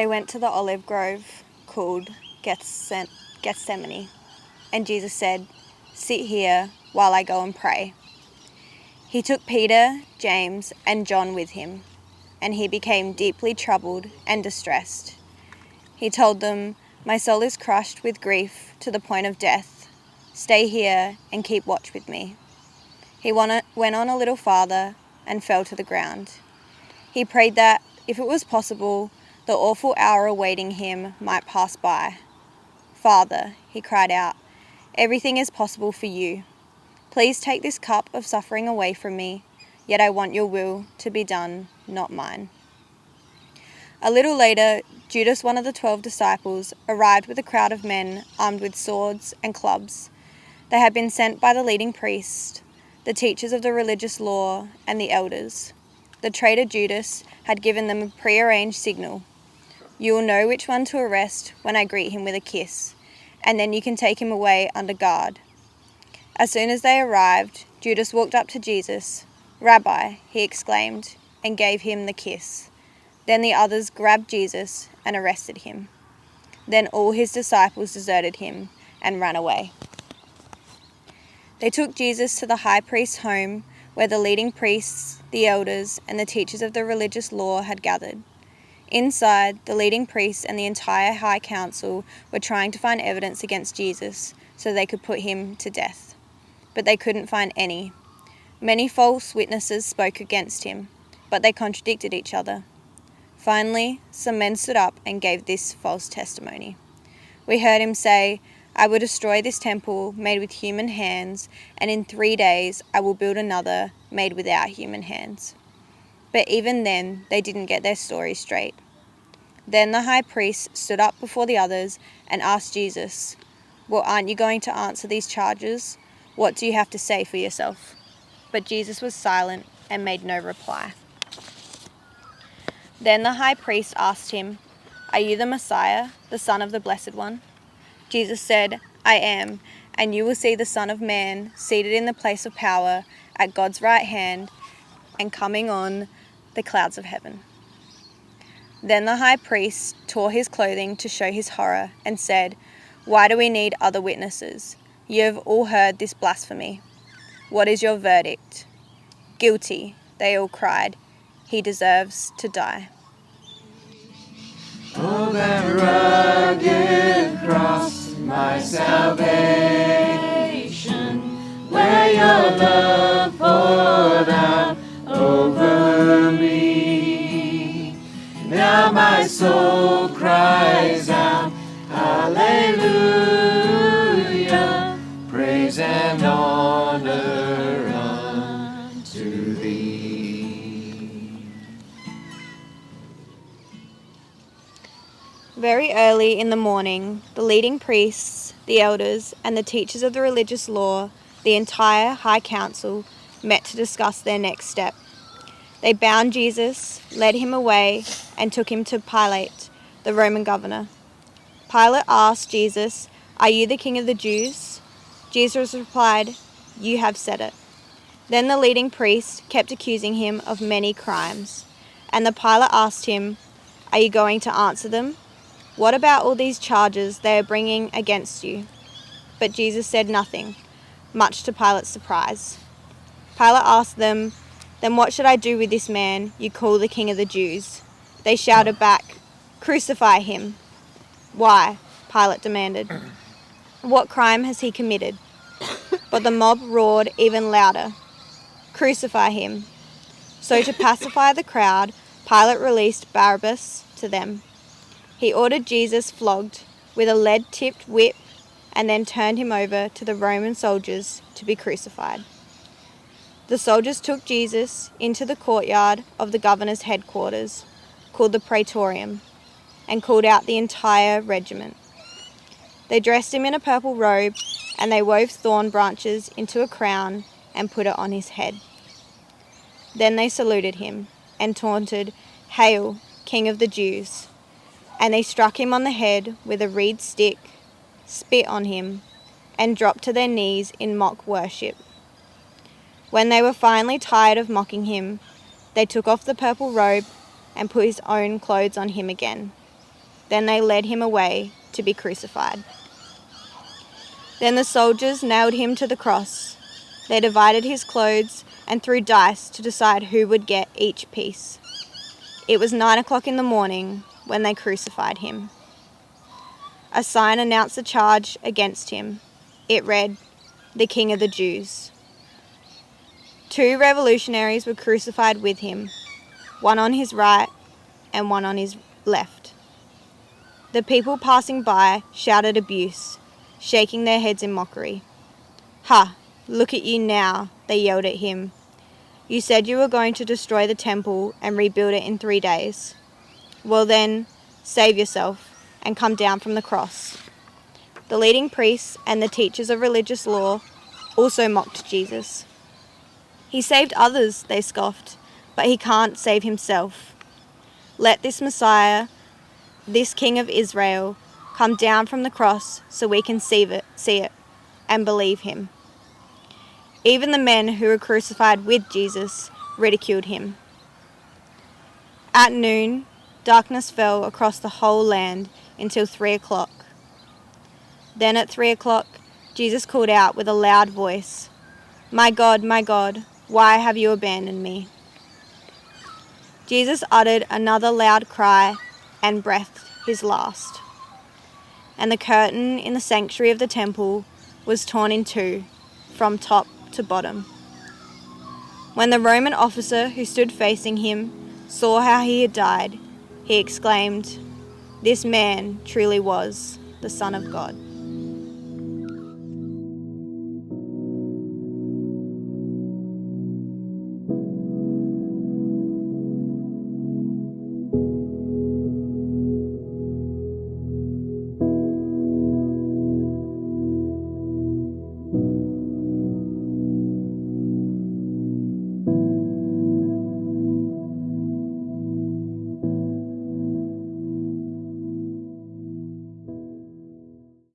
They went to the olive grove called Gethsemane, and Jesus said, "Sit here while I go and pray." He took Peter, James, and John with him, and he became deeply troubled and distressed. He told them, "My soul is crushed with grief to the point of death. Stay here and keep watch with me." He went on a little farther and fell to the ground. He prayed that, if it was possible, the awful hour awaiting him might pass by. "Father," he cried out, "everything is possible for you. Please take this cup of suffering away from me, yet I want your will to be done, not mine." A little later, Judas, one of the 12 disciples, arrived with a crowd of men armed with swords and clubs. They had been sent by the leading priests, the teachers of the religious law, and the elders. The traitor Judas had given them a prearranged signal. "You will know which one to arrest when I greet him with a kiss, and then you can take him away under guard." As soon as they arrived, Judas walked up to Jesus. "Rabbi," he exclaimed, and gave him the kiss. Then the others grabbed Jesus and arrested him. Then all his disciples deserted him and ran away. They took Jesus to the high priest's home, where the leading priests, the elders, and the teachers of the religious law had gathered. Inside, the leading priests and the entire high council were trying to find evidence against Jesus so they could put him to death. But they couldn't find any. Many false witnesses spoke against him, but they contradicted each other. Finally, some men stood up and gave this false testimony. "We heard him say, 'I will destroy this temple made with human hands, and in 3 days I will build another made without human hands.'" But even then, they didn't get their story straight. Then the high priest stood up before the others and asked Jesus, "Well, aren't you going to answer these charges? What do you have to say for yourself?" But Jesus was silent and made no reply. Then the high priest asked him, "Are you the Messiah, the Son of the Blessed One?" Jesus said, "I am, and you will see the Son of Man seated in the place of power at God's right hand and coming on the clouds of heaven." Then the high priest tore his clothing to show his horror and said, "Why do we need other witnesses? You have all heard this blasphemy. What is your verdict?" "Guilty," they all cried. "He deserves to die." Oh, that rugged cross, my salvation, where your love poured out over me. Now my soul cries out, hallelujah, praise and honor unto thee. Very early in the morning, the leading priests, the elders, and the teachers of the religious law, the entire high council, met to discuss their next step. They bound Jesus, led him away, and took him to Pilate, the Roman governor. Pilate asked Jesus, "Are you the king of the Jews?" Jesus replied, "You have said it." Then the leading priests kept accusing him of many crimes, and the Pilate asked him, "Are you going to answer them? What about all these charges they are bringing against you?" But Jesus said nothing, much to Pilate's surprise. Pilate asked them, "Then what should I do with this man you call the King of the Jews?" They shouted back, "Crucify him." "Why?" Pilate demanded. "What crime has he committed?" But the mob roared even louder, "Crucify him." So to pacify the crowd, Pilate released Barabbas to them. He ordered Jesus flogged with a lead-tipped whip and then turned him over to the Roman soldiers to be crucified. The soldiers took Jesus into the courtyard of the governor's headquarters, called the Praetorium, and called out the entire regiment. They dressed him in a purple robe, and they wove thorn branches into a crown and put it on his head. Then they saluted him and taunted, "Hail, King of the Jews!" And they struck him on the head with a reed stick, spit on him, and dropped to their knees in mock worship. When they were finally tired of mocking him, they took off the purple robe and put his own clothes on him again. Then they led him away to be crucified. Then the soldiers nailed him to the cross. They divided his clothes and threw dice to decide who would get each piece. It was 9 o'clock in the morning when they crucified him. A sign announced the charge against him. It read, "The King of the Jews." 2 revolutionaries were crucified with him, one on his right and one on his left. The people passing by shouted abuse, shaking their heads in mockery. "Ha! Look at you now," they yelled at him. "You said you were going to destroy the temple and rebuild it in 3 days. Well then, save yourself and come down from the cross." The leading priests and the teachers of religious law also mocked Jesus. "He saved others," they scoffed, "but he can't save himself. Let this Messiah, this King of Israel, come down from the cross so we can see it and believe him." Even the men who were crucified with Jesus ridiculed him. At noon, darkness fell across the whole land until 3 o'clock. Then at 3 o'clock, Jesus called out with a loud voice, my God, why have you abandoned me?" Jesus uttered another loud cry and breathed his last. And the curtain in the sanctuary of the temple was torn in two, from top to bottom. When the Roman officer who stood facing him saw how he had died, he exclaimed, "This man truly was the Son of God."